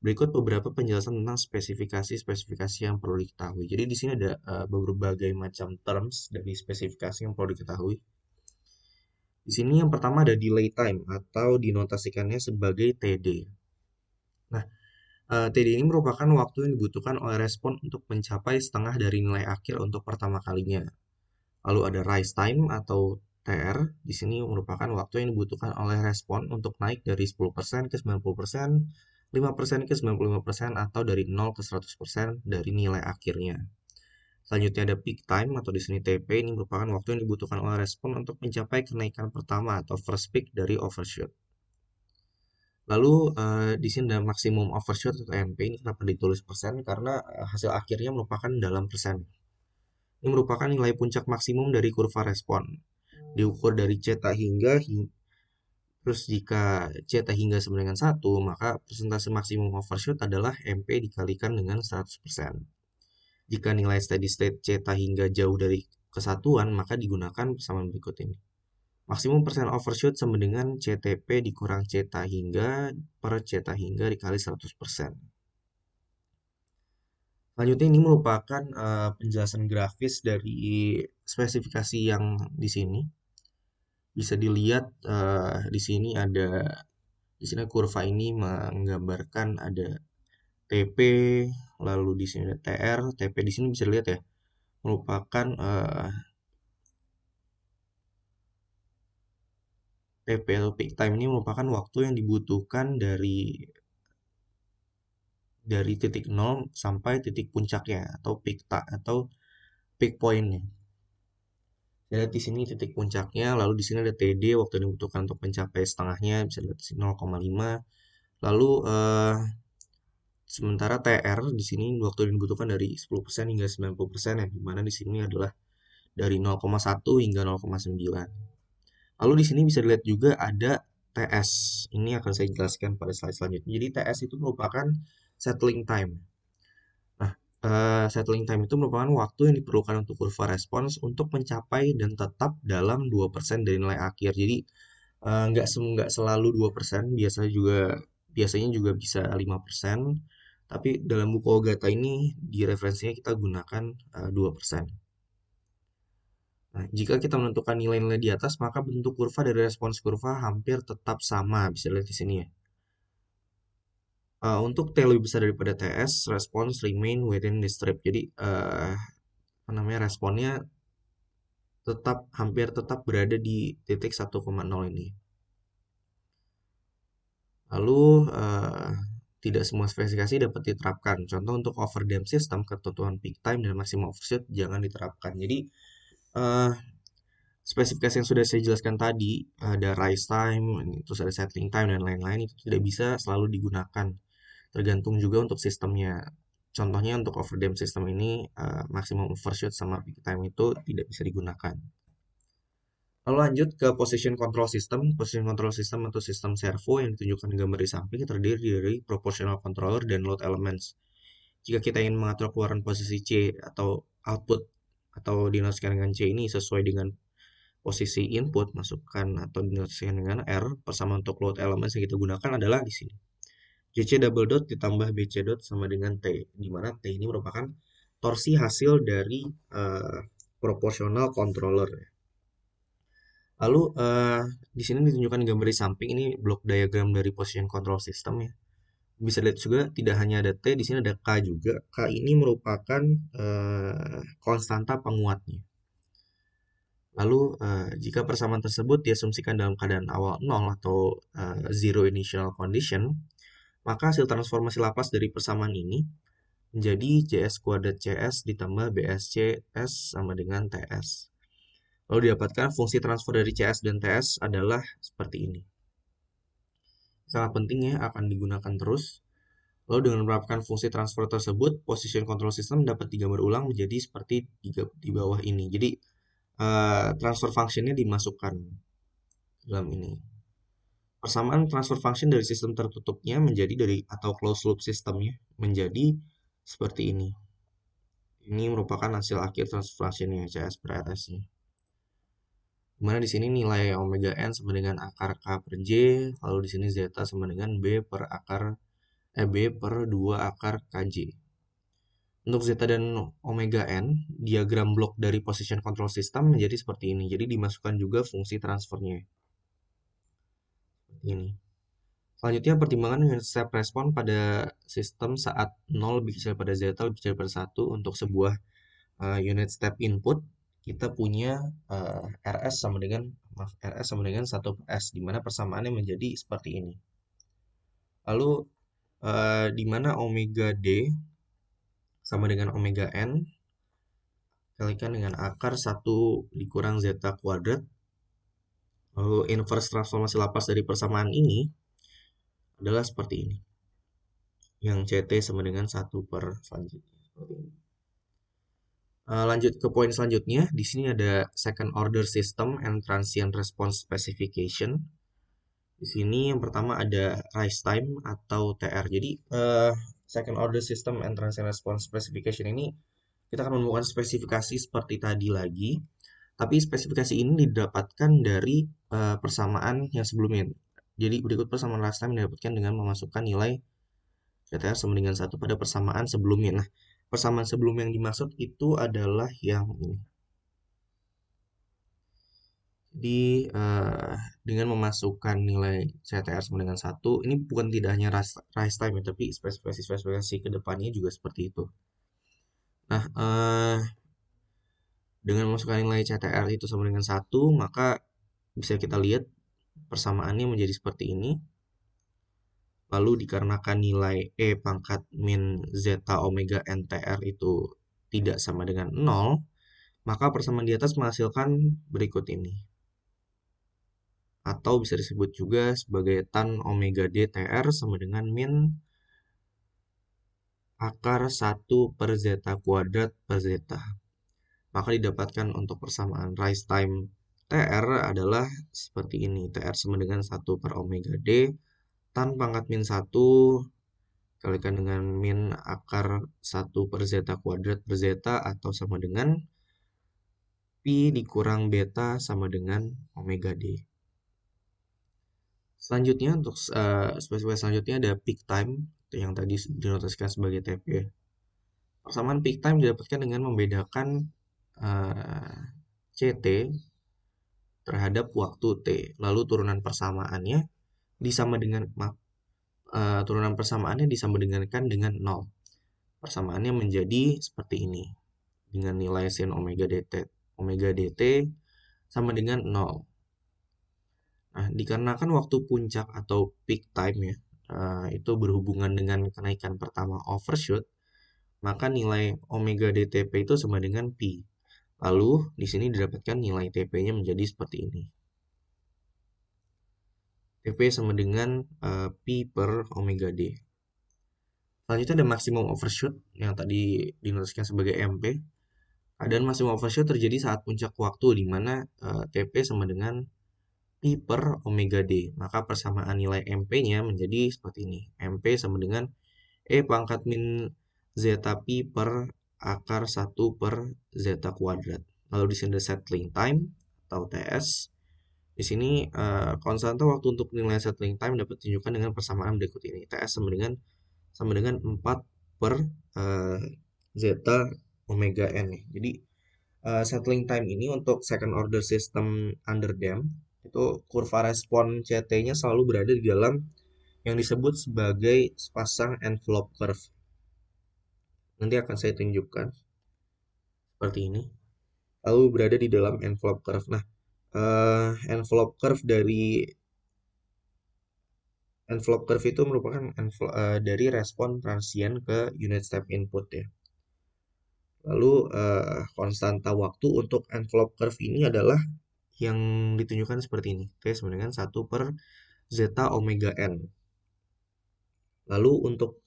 Speaker 3: berikut beberapa penjelasan tentang spesifikasi-spesifikasi yang perlu diketahui. Jadi di sini ada berbagai macam terms dari spesifikasi yang perlu diketahui. Di sini yang pertama ada delay time atau dinotasikannya sebagai TD. Nah, TD ini merupakan waktu yang dibutuhkan oleh respon untuk mencapai setengah dari nilai akhir untuk pertama kalinya. Lalu ada rise time atau TR. Di sini merupakan waktu yang dibutuhkan oleh respon untuk naik dari 10% ke 90%, 5% ke 95%, atau dari 0 ke 100% dari nilai akhirnya. Selanjutnya ada peak time atau di sini TP, ini merupakan waktu yang dibutuhkan oleh respon untuk mencapai kenaikan pertama atau first peak dari overshoot. Lalu di sini ada maksimum overshoot atau MP, ini kenapa ditulis persen? Karena hasil akhirnya merupakan dalam persen. Ini merupakan nilai puncak maksimum dari kurva respon. Diukur dari zeta hingga terus jika zeta hingga sama dengan 1, maka persentase maksimum overshoot adalah MP dikalikan dengan 100%. Jika nilai steady state zeta hingga jauh dari kesatuan, maka digunakan persamaan berikut ini. Maksimum persen overshoot sama dengan CTP dikurang zeta hingga per zeta hingga dikali 100%. Selanjutnya ini merupakan penjelasan grafis dari spesifikasi yang di sini. Bisa dilihat di sini kurva ini menggambarkan ada TP, lalu di sini ada TR. TP di sini bisa dilihat ya, merupakan TP atau peak time ini merupakan waktu yang dibutuhkan dari titik 0 sampai titik puncaknya atau peak point-nya. Jadi di sini titik puncaknya, lalu di sini ada TD waktu yang dibutuhkan untuk mencapai setengahnya, bisa lihat di sini 0,5. Lalu sementara TR di sini waktu yang dibutuhkan dari 10% hingga 90% ya, di mana di sini adalah dari 0,1 hingga 0,9. Lalu di sini bisa dilihat juga ada TS. Ini akan saya jelaskan pada slide selanjutnya. Jadi TS itu merupakan settling time. Nah, settling time itu merupakan waktu yang diperlukan untuk kurva respons untuk mencapai dan tetap dalam 2% dari nilai akhir. Jadi nggak selalu 2%, biasanya juga bisa 5%. Tapi dalam buku Ogata ini di referensinya kita gunakan 2%. Nah, jika kita menentukan nilai-nilai di atas, maka bentuk kurva dari respons kurva hampir tetap sama. Bisa lihat di sini ya. Untuk T lebih besar daripada TS, respons remain within the strip. Jadi, responnya hampir tetap berada di titik 1,0 ini. Lalu, tidak semua spesifikasi dapat diterapkan. Contoh untuk overdamped system, ketentuan peak time dan maximum overshoot jangan diterapkan. Jadi, spesifikasi yang sudah saya jelaskan tadi, ada rise time, terus ada settling time, dan lain-lain, itu tidak bisa selalu digunakan. Tergantung juga untuk sistemnya. Contohnya untuk overdamped system ini, maximum overshoot sama peak time itu tidak bisa digunakan. Lalu lanjut ke position control system. Position control system atau sistem servo yang ditunjukkan di gambar di samping terdiri dari proportional controller dan load elements. Jika kita ingin mengatur keluaran posisi C atau output atau dinotasikan dengan C ini sesuai dengan posisi input, masukkan atau dinotasikan dengan R, persamaan untuk load elements yang kita gunakan adalah di sini. JC double dot ditambah BC dot sama dengan T, di mana T ini merupakan torsi hasil dari proportional controller. Lalu di sini ditunjukkan gambar di samping ini block diagram dari position control system ya. Bisa lihat juga tidak hanya ada T, di sini ada K juga. K ini merupakan konstanta penguatnya. Lalu jika persamaan tersebut diasumsikan dalam keadaan awal 0 atau zero initial condition, maka hasil transformasi lapas dari persamaan ini menjadi JS kuadrat CS ditambah BS CS sama dengan TS. Lalu didapatkan fungsi transfer dari CS dan TS adalah seperti ini. Sangat penting ya, akan digunakan terus. Lalu dengan menerapkan fungsi transfer tersebut, position control system dapat digambar ulang menjadi seperti di bawah ini. Jadi transfer function-nya dimasukkan dalam ini. Persamaan transfer function dari sistem tertutupnya atau closed loop sistemnya menjadi seperti ini. Ini merupakan hasil akhir transfer function-nya CS per RS-nya. Dimana di sini nilai omega n sama dengan akar K per J, lalu di sini zeta sama dengan B per 2 akar KJ. Untuk zeta dan omega n, diagram blok dari position control system menjadi seperti ini. Jadi dimasukkan juga fungsi transfernya. Seperti ini. Selanjutnya pertimbangan unit step respon pada sistem saat 0 lebih kecil pada zeta lebih kecil pada 1 untuk sebuah unit step input. Kita punya RS sama dengan 1 per S, di mana persamaannya menjadi seperti ini. Lalu di mana omega D sama dengan omega N kalikan dengan akar 1 dikurang zeta kuadrat. Lalu inverse transformasi lapas dari persamaan ini adalah seperti ini. Yang CT sama dengan 1 per selanjutnya. Seperti ini. Lanjut ke poin selanjutnya, di sini ada second order system and transient response specification. Di sini yang pertama ada rise time atau TR. Jadi second order system and transient response specification ini kita akan menemukan spesifikasi seperti tadi lagi, tapi spesifikasi ini didapatkan dari persamaan yang sebelumnya. Jadi berikut persamaan rise time didapatkan dengan memasukkan nilai CTR sama dengan 1 pada persamaan sebelumnya. Nah, persamaan sebelum yang dimaksud itu adalah yang ini. Jadi dengan memasukkan nilai CTR sama dengan 1, ini bukan tidak hanya rise time ya, tapi spesifikasi ke depannya juga seperti itu. Nah, dengan memasukkan nilai CTR itu sama dengan 1, maka bisa kita lihat persamaannya menjadi seperti ini. Lalu dikarenakan nilai E pangkat min zeta omega NTR itu tidak sama dengan 0, maka persamaan di atas menghasilkan berikut ini. Atau bisa disebut juga sebagai tan omega D TR sama dengan min akar 1 per zeta kuadrat per zeta. Maka didapatkan untuk persamaan rise time TR adalah seperti ini. TR sama dengan 1 per omega D tan pangkat min 1 kalikan dengan min akar 1 per zeta kuadrat per zeta atau sama dengan pi dikurang beta sama dengan omega D. Selanjutnya untuk spesifikasi selanjutnya ada peak time yang tadi dinotasikan sebagai TP. Persamaan peak time didapatkan dengan membedakan CT terhadap waktu T. Lalu turunan persamaannya disama dengan dengan 0. Persamaannya menjadi seperti ini. Dengan nilai sin omega dt sama dengan 0. Nah, dikarenakan waktu puncak atau peak time ya, itu berhubungan dengan kenaikan pertama overshoot, maka nilai omega dTp itu sama dengan pi. Lalu di sini didapatkan nilai TP-nya menjadi seperti ini. TP sama dengan pi per omega D. Selanjutnya ada maksimum overshoot yang tadi dinotasikan sebagai MP. Keadaan maksimum overshoot terjadi saat puncak waktu di mana TP sama dengan pi per omega D. Maka persamaan nilai MP-nya menjadi seperti ini. MP sama dengan E pangkat min zeta pi per akar 1 per zeta kuadrat. Lalu di sini ada settling time atau TS. Di sini konstanta waktu untuk nilai settling time dapat ditunjukkan dengan persamaan berikut ini. TS sama dengan 4 per zeta omega n. Jadi settling time ini untuk second order system under damped itu kurva respon CT-nya selalu berada di dalam yang disebut sebagai sepasang envelope curve. Nanti akan saya tunjukkan seperti ini. Lalu berada di dalam envelope curve. Nah, envelope curve itu merupakan dari respon transient ke unit step input ya. Lalu konstanta waktu untuk envelope curve ini adalah yang ditunjukkan seperti ini. T sama dengan 1 per zeta omega n. Lalu untuk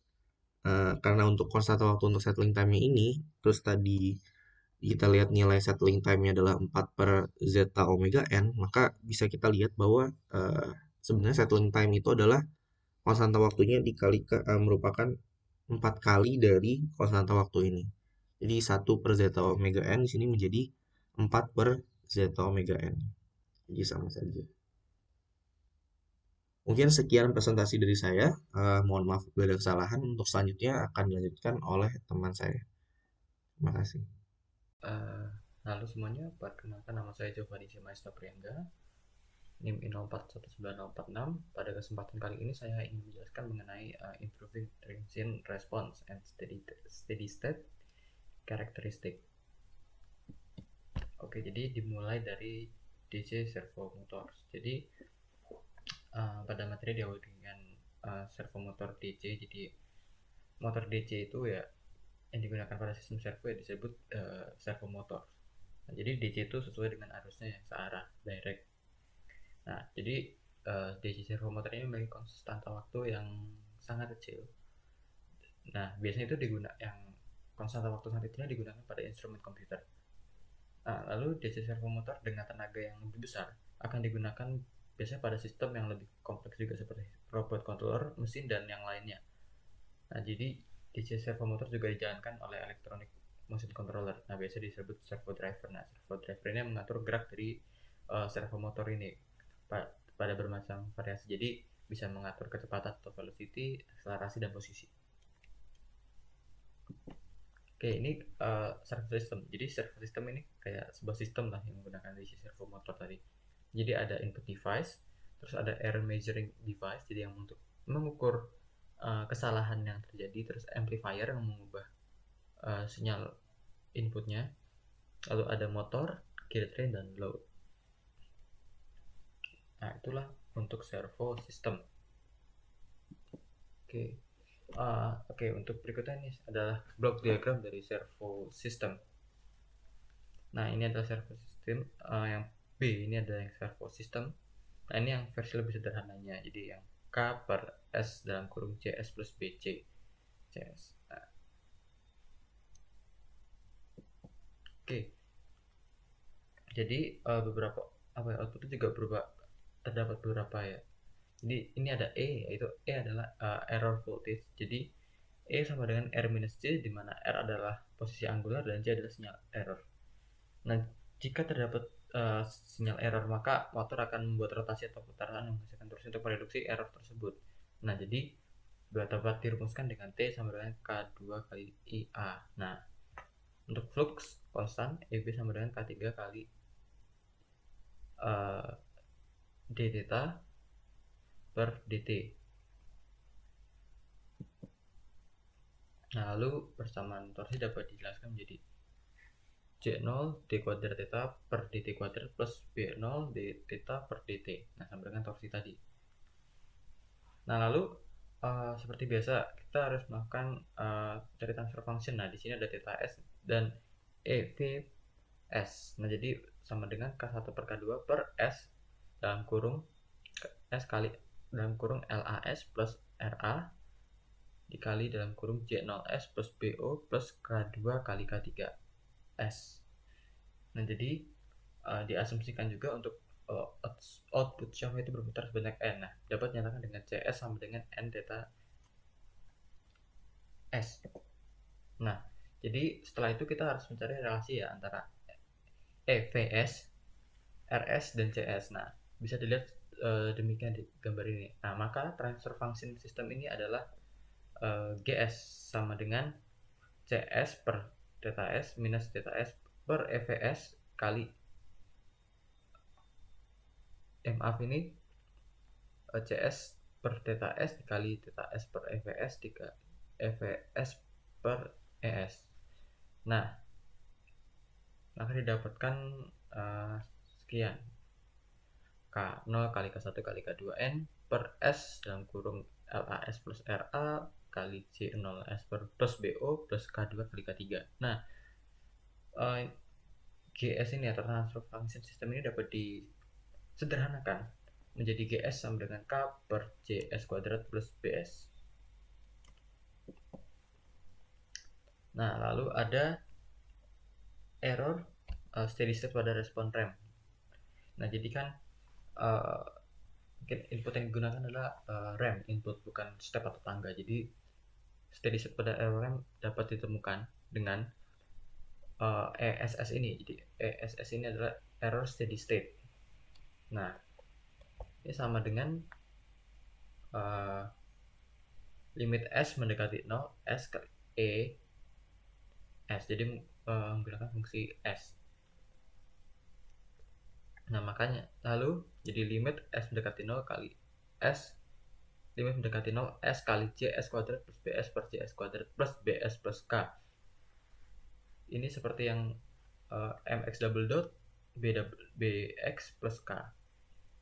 Speaker 3: karena untuk konstanta waktu untuk settling time ini, terus tadi kita lihat nilai settling time-nya adalah 4 per zeta omega n, maka bisa kita lihat bahwa sebenarnya settling time itu adalah konstanta waktunya merupakan 4 kali dari konstanta waktu ini. Jadi 1 per zeta omega n di sini menjadi 4 per zeta omega n. Jadi sama saja. Mungkin sekian presentasi dari saya. Mohon maaf bila ada kesalahan. Untuk selanjutnya akan dilanjutkan oleh teman saya. Terima kasih.
Speaker 4: Halo semuanya, perkenalkan nama saya Giovanni Maesta Priangga, NIM 041946. Pada kesempatan kali ini saya ingin menjelaskan mengenai improving transient response and steady state characteristic. Oke, jadi dimulai dari DC servo motor. Jadi pada materi diawali dengan servo motor DC. Jadi motor DC itu ya yang digunakan pada sistem servo ya disebut servo motor. Nah, jadi DC itu sesuai dengan arusnya yang searah, direct. Nah, jadi DC servo motor ini memiliki konstanta waktu yang sangat kecil. Nah, biasanya itu yang konstanta waktu sangat kecilnya digunakan pada instrumen komputer. Nah, lalu DC servo motor dengan tenaga yang lebih besar akan digunakan biasanya pada sistem yang lebih kompleks juga seperti robot controller, mesin, dan yang lainnya. Nah, jadi DC servo motor juga dijalankan oleh electronic motion controller. Nah, biasa disebut servo driver. Nah, servo driver ini mengatur gerak dari servo motor ini pada bermacam variasi. Jadi bisa mengatur kecepatan atau velocity, akselerasi, dan posisi. Oke, ini servo system. Jadi servo system ini kayak sebuah sistem lah yang menggunakan DC servo motor tadi. Jadi ada input device, terus ada error measuring device, jadi yang untuk mengukur kesalahan yang terjadi, terus amplifier yang mengubah sinyal inputnya, lalu ada motor, gear train, dan load. Nah, itulah untuk servo system. Oke, untuk berikutnya ini adalah block diagram dari servo system. Nah, ini adalah servo system. Yang B ini adalah yang servo system. Nah, ini yang versi lebih sederhananya. Jadi yang K per S dalam kurung CS plus BC. CS. Nah. Oke. Jadi beberapa outputnya juga terdapat beberapa ya. Jadi ini ada E, yaitu E adalah error voltage. Jadi E sama dengan R minus C, di mana R adalah posisi angular dan C adalah sinyal error. Nah, jika terdapat sinyal error, maka motor akan membuat rotasi atau putaran yang menghasilkan torsi untuk mereduksi error tersebut. Nah, jadi dapat dirumuskan dengan T sama dengan K2 kali IA. Nah, untuk flux konstan, EB sama dengan K3 kali d theta per dt. Nah, lalu persamaan torsi dapat dijelaskan menjadi J0 d kuadrat theta per dt kuadrat plus B0 d theta per dt. Nah, sama dengan torsi tadi. Nah, lalu seperti biasa kita harus melakukan cari transfer function. Nah, di sini ada theta S dan EVS. Nah, jadi sama dengan K1 per K2 per S dalam kurung S kali dalam kurung LAS plus RA dikali dalam kurung J0S plus BO plus K2 kali K3S. Nah, jadi diasumsikan juga untuk output shaft itu berputar sebanyak N. Nah, dapat dinyatakan dengan CS sama dengan N theta S. Nah, jadi setelah itu kita harus mencari relasi ya antara EVS, RS, dan CS. Nah, bisa dilihat demikian di gambar ini. Nah, maka transfer function sistem ini adalah GS sama dengan CS per theta S minus theta S per EVS kali ini CS per theta S dikali theta S per EVS dikali EVS per ES. Nah, maka didapatkan sekian K0 kali K1 kali K2N per S dalam kurung LAS plus RA kali J0S per plus BO plus K2 kali K3. Nah, GS ini atau transfer function system ini dapat disederhanakan menjadi GS sama dengan K per JS kuadrat plus BS. Nah, lalu ada error steady state pada respon rem. Nah, jadi kan input yang digunakan adalah rem input, bukan step atau tangga. Jadi steady state pada error rem dapat ditemukan dengan ESS ini. Jadi ESS ini adalah error steady state. Nah, ini sama dengan limit S mendekati 0, S ke E S. Jadi menggunakan fungsi S. Nah, makanya lalu jadi limit S mendekati 0 kali S, limit mendekati 0 S kali JS kuadrat plus BS per JS kuadrat plus BS plus K. Ini seperti yang MX double dot BX plus K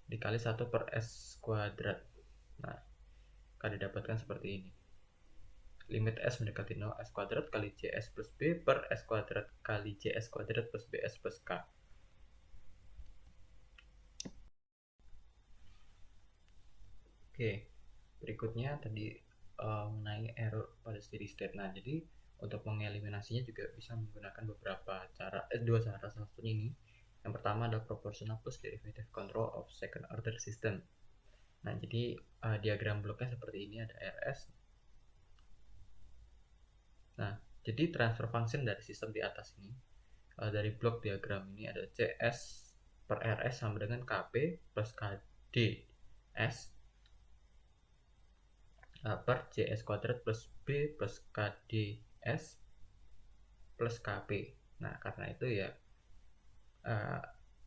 Speaker 4: dikali 1 per S kuadrat. Nah, akan didapatkan seperti ini. Limit S mendekati 0 S kuadrat kali JS plus B per S kuadrat kali JS kuadrat plus BS plus K. Oke, berikutnya tadi mengenai error pada steady state. Nah, jadi untuk mengeliminasinya juga bisa menggunakan beberapa cara, dua cara. Salah satunya ini. Yang pertama adalah proportional plus derivative control of second order system. Nah, jadi diagram bloknya seperti ini, ada RS. Nah, jadi transfer function dari sistem di atas ini, dari blok diagram ini ada CS per RS sama dengan KP plus KDS per JS kuadrat plus B plus KDS plus KP. Nah, karena itu ya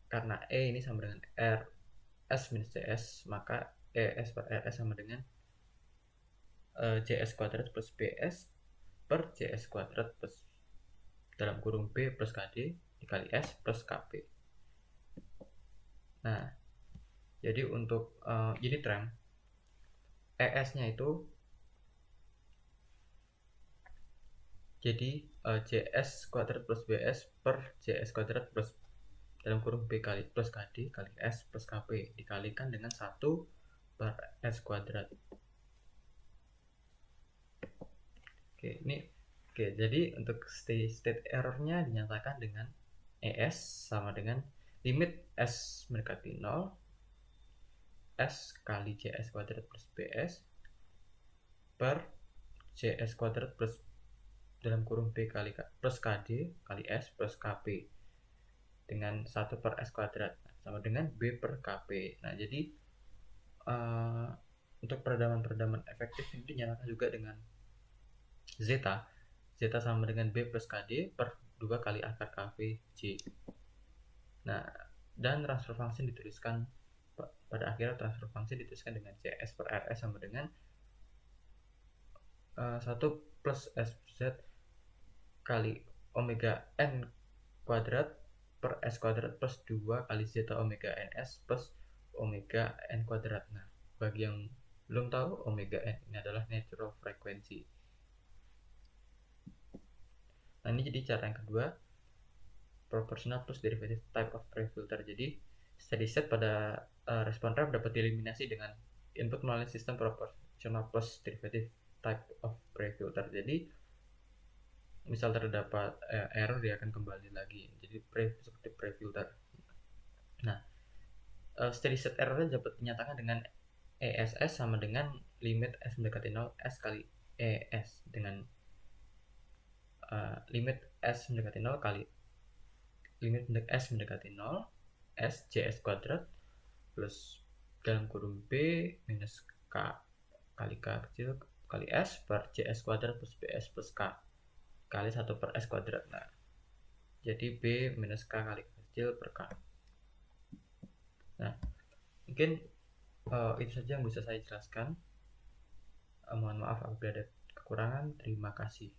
Speaker 4: karena E ini sama dengan RS minus JS, maka ES per RS sama dengan JS kuadrat plus BS per JS kuadrat plus dalam kurung B plus KD dikali S plus KP. Nah, Jadi untuk unit RAM, ES-nya itu jadi JS kuadrat plus BS per JS kuadrat plus dalam kurung B kali plus KD kali S plus KP dikalikan dengan 1 per S kuadrat. Jadi untuk state errornya dinyatakan dengan ES sama dengan limit S mendekati 0 S kali JS kuadrat plus BS per JS kuadrat plus dalam kurung B kali plus KD kali S plus KP dengan 1 per S kuadrat sama dengan B per KP. Nah, jadi untuk peredaman efektif ini dinyatakan juga dengan zeta sama dengan B plus KD per 2 kali akar KP J. Nah, dan transfer function dituliskan pada akhirnya transfer function dituliskan dengan CS per RS sama dengan 1 plus SZ kali omega N kuadrat per S kuadrat plus 2 kali zeta omega NS plus omega N kuadrat. Nah, bagi yang belum tahu, omega N ini adalah natural frequency. Nah, ini jadi cara yang kedua, proportional plus derivative type of pre-filter. Jadi, steady state pada respon ramp dapat dieliminasi dengan input melalui sistem proportional plus derivative type of pre-filter. Jadi, misal terdapat error, dia akan kembali lagi. Jadi, seperti pre-filter. Nah, steady state errornya dapat dinyatakan dengan ESS sama dengan limit S mendekati 0 S kali ES dengan limit S mendekati 0 kali limit S mendekati 0 S JS kuadrat plus dalam kurung B minus K kali K kecil kali S per JS kuadrat plus BS plus K kali 1 per S kuadrat. Nah, jadi B minus K kali K kecil per K. Nah, mungkin itu saja yang bisa saya jelaskan. Mohon maaf apabila ada kekurangan. Terima kasih.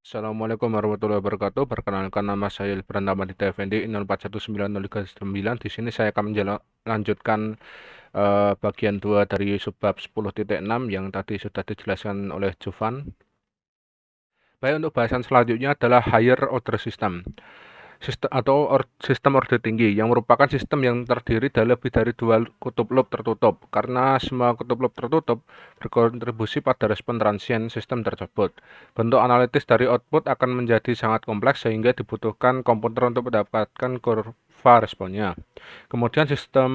Speaker 5: Assalamualaikum warahmatullahi wabarakatuh. Perkenalkan, nama saya Ilbran Ramadita Effendi 04190339. Di sini saya akan melanjutkan bagian 2 dari subbab 10.6 yang tadi sudah dijelaskan oleh Jovan. Baik, untuk bahasan selanjutnya adalah higher order system. Sistem order tinggi yang merupakan sistem yang terdiri dari lebih dari 2 kutub loop tertutup, karena semua kutub loop tertutup berkontribusi pada respon transient sistem tersebut. Bentuk analitis dari output akan menjadi sangat kompleks sehingga dibutuhkan komputer untuk mendapatkan kurva responnya. Kemudian sistem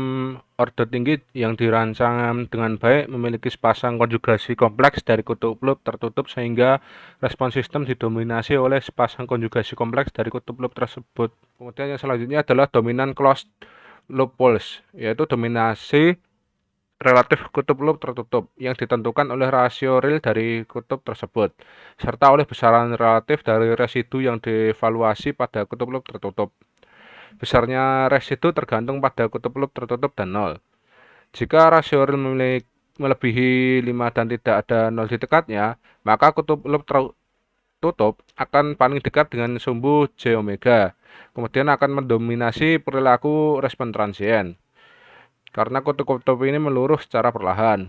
Speaker 5: order tinggi yang dirancang dengan baik memiliki sepasang konjugasi kompleks dari kutub loop tertutup sehingga respon sistem didominasi oleh sepasang konjugasi kompleks dari kutub loop tersebut. Kemudian yang selanjutnya adalah dominan closed loop poles, yaitu dominasi relatif kutub loop tertutup yang ditentukan oleh rasio real dari kutub tersebut, serta oleh besaran relatif dari residu yang dievaluasi pada kutub loop tertutup. Besarnya residu tergantung pada kutub loop tertutup dan 0. Jika rasio real melebihi 5 dan tidak ada 0 di dekatnya, maka kutub loop tertutup akan paling dekat dengan sumbu J omega. Kemudian akan mendominasi perilaku respon transient, karena kutub-kutub ini meluruh secara perlahan.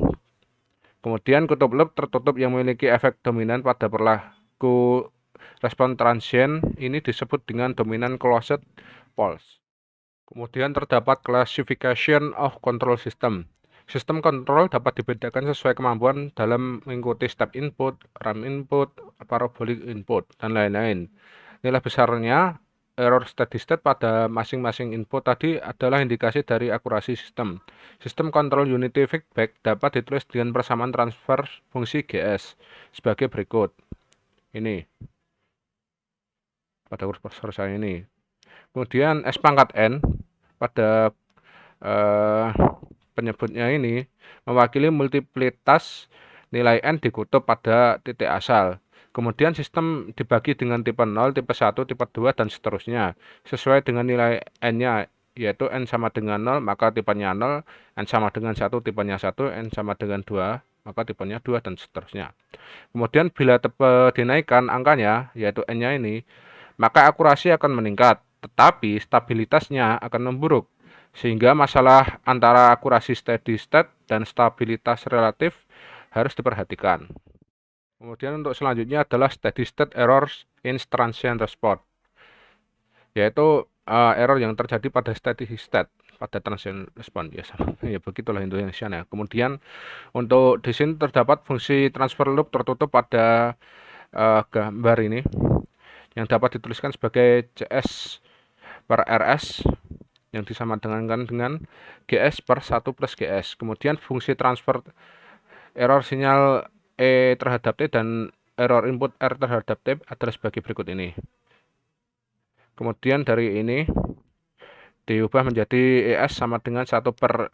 Speaker 5: Kemudian kutub loop tertutup yang memiliki efek dominan pada perilaku respon transient ini disebut dengan dominan closed poles. Kemudian terdapat classification of control system. Sistem kontrol dapat dibedakan sesuai kemampuan dalam mengikuti step input, RAM input, parabolic input, dan lain-lain. Nilai besarnya error steady state pada masing-masing input tadi adalah indikasi dari akurasi sistem. Sistem kontrol unity feedback dapat ditulis dengan persamaan transfer fungsi GS sebagai berikut. Ini pada kursor saya ini. Kemudian S pangkat N pada penyebutnya ini mewakili multiplitas nilai N di kutub pada titik asal. Kemudian sistem dibagi dengan tipe 0, tipe 1, tipe 2, dan seterusnya. Sesuai dengan nilai N-nya, yaitu N sama dengan 0, maka tipenya 0, N sama dengan 1, tipenya 1, N sama dengan 2, maka tipenya 2, dan seterusnya. Kemudian bila tipe dinaikkan angkanya, yaitu N-nya ini, maka akurasi akan meningkat, tetapi stabilitasnya akan memburuk. Sehingga masalah antara akurasi steady state dan stabilitas relatif harus diperhatikan. Kemudian untuk selanjutnya adalah steady state errors in transient response, yaitu error yang terjadi pada steady state, pada transient response ya, ya begitulah Indonesianya. Kemudian untuk di sini terdapat fungsi transfer loop tertutup pada gambar ini yang dapat dituliskan sebagai CS per RS yang disamakan dengan GS per 1 plus GS. Kemudian fungsi transfer error sinyal E terhadap T dan error input R terhadap T adalah sebagai berikut ini. Kemudian dari ini diubah menjadi ES sama dengan 1 per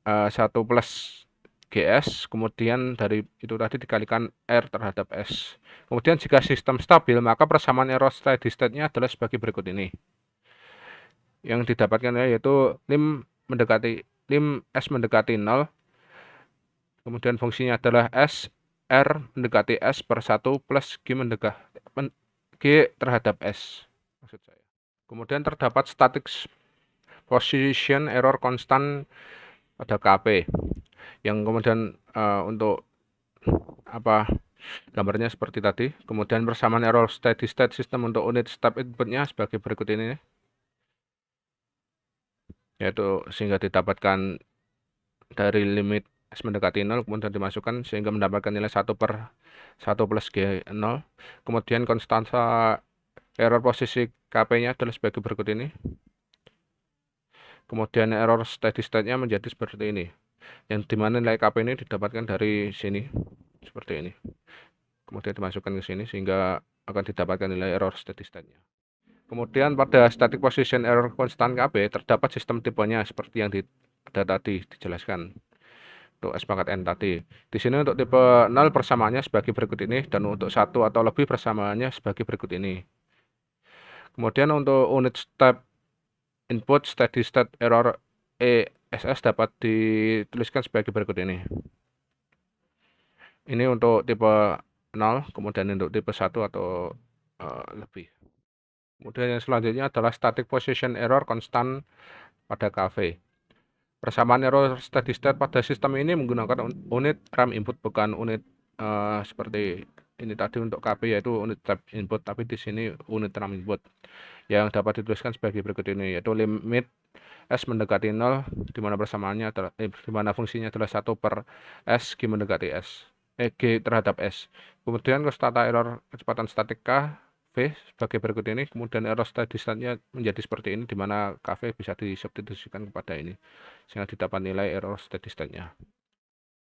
Speaker 5: 1 plus GS, kemudian dari itu tadi dikalikan R terhadap S. Kemudian jika sistem stabil, maka persamaan error steady state-nya adalah sebagai berikut ini. Yang didapatkan yaitu lim S mendekati 0, kemudian fungsinya adalah S R mendekati S per 1 plus G terhadap S, maksud saya. Kemudian terdapat static position error constant pada KP, yang kemudian untuk gambarnya seperti tadi. Kemudian persamaan error steady state system untuk unit step inputnya sebagai berikut ini, yaitu sehingga didapatkan dari limit S mendekati 0, kemudian dimasukkan sehingga mendapatkan nilai 1 per 1 plus G0. Kemudian konstanta error posisi KP-nya adalah sebagai berikut ini. Kemudian error steady state-nya menjadi seperti ini, yang dimana nilai KP ini didapatkan dari sini, seperti ini. Kemudian dimasukkan ke sini sehingga akan didapatkan nilai error steady state-nya. Kemudian pada static position error constant KB terdapat sistem tipenya seperti yang tadi dijelaskan untuk S pangkat N tadi. Di sini untuk tipe 0 persamaannya sebagai berikut ini, dan untuk 1 atau lebih persamaannya sebagai berikut ini. Kemudian untuk unit step input steady state error ESS dapat dituliskan sebagai berikut ini. Ini untuk tipe 0, kemudian untuk tipe 1 atau lebih. Kemudian yang selanjutnya adalah static position error constant pada KV. Persamaan error steady state pada sistem ini menggunakan unit RAM input, bukan unit seperti ini tadi untuk KP, yaitu unit step input, tapi di sini unit RAM input yang dapat dituliskan sebagai berikut ini, yaitu limit S mendekati 0, di mana persamaannya adalah di mana fungsinya adalah 1 per S G mendekati S, G terhadap S. Kemudian konstanta error kecepatan statik K V sebagai berikut ini. Kemudian error steady state-nya menjadi seperti ini, di mana KV bisa disubstitusikan kepada ini sehingga didapat nilai error steady state-nya.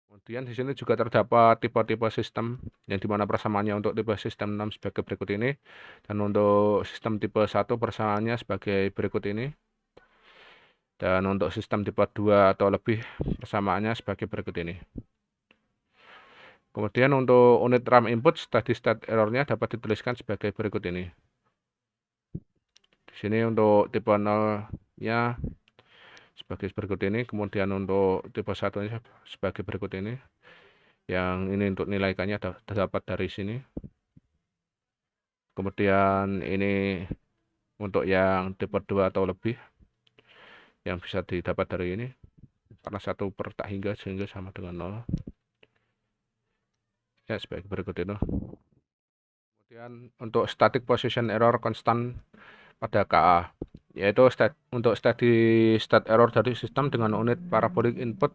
Speaker 5: Kemudian di sini juga terdapat tipe-tipe sistem, yang dimana persamaannya untuk tipe sistem 6 sebagai berikut ini, dan untuk sistem tipe 1 persamaannya sebagai berikut ini, dan untuk sistem tipe 2 atau lebih persamaannya sebagai berikut ini. Kemudian untuk unit RAM input steady state error-nya dapat dituliskan sebagai berikut ini. Di sini untuk tipe 0-nya sebagai berikut ini, kemudian untuk tipe 1-nya sebagai berikut ini. Yang ini untuk nilai K-nya dapat dari sini. Kemudian ini untuk yang tipe 2 atau lebih, yang bisa didapat dari ini, karena 1 per tak hingga sehingga sama dengan 0. Ya, sebagai berikut itu. Kemudian untuk static position error constant pada KA, yaitu untuk steady state error dari sistem dengan unit parabolic input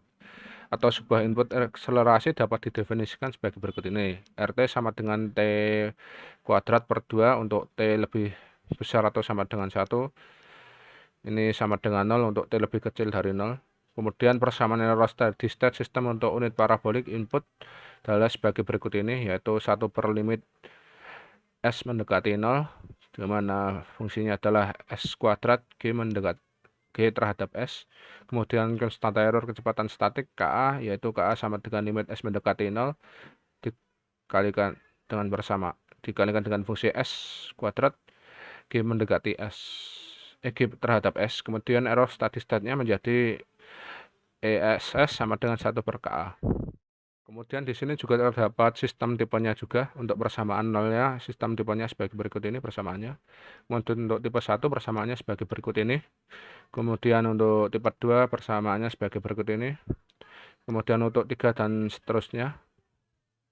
Speaker 5: atau sebuah input akselerasi dapat didefinisikan sebagai berikut ini. RT sama dengan T kuadrat per 2 untuk T lebih besar atau sama dengan 1. Ini sama dengan 0 untuk T lebih kecil dari 0. Kemudian persamaan error steady state system untuk unit parabolic input adalah sebagai berikut ini, yaitu 1 per limit S mendekati 0, di mana fungsinya adalah S kuadrat G mendekati G terhadap S. Kemudian konstanta error kecepatan statik KA, yaitu KA sama dengan limit S mendekati 0 dikalikan dengan fungsi S kuadrat G mendekati S, G terhadap S. Kemudian error steady state-nya menjadi ESS sama dengan 1 per KA. Kemudian di sini juga terdapat sistem tipenya juga. Untuk persamaan nolnya, sistem tipenya sebagai berikut ini persamaannya. Kemudian untuk tipe 1 persamaannya sebagai berikut ini. Kemudian untuk tipe 2 persamaannya sebagai berikut ini. Kemudian untuk 3 dan seterusnya,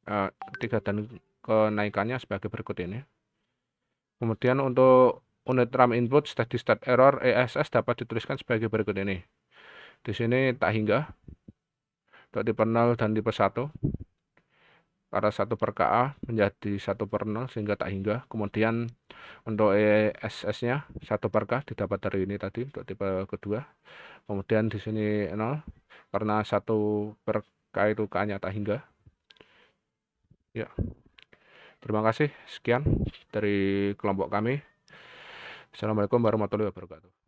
Speaker 5: 3 dan kenaikannya sebagai berikut ini. Kemudian untuk unit RAM input steady state error ESS dapat dituliskan sebagai berikut ini. Di sini tak hingga untuk tipe 0 dan tipe 1 karena 1 per KA menjadi 1 per 0 sehingga tak hingga. Kemudian untuk ESS-nya 1 per K didapat dari ini tadi untuk tipe kedua. Kemudian di sini 0 karena 1 per K itu K-nya tak hingga. Ya. Terima kasih. Sekian dari kelompok kami. Assalamualaikum warahmatullahi wabarakatuh.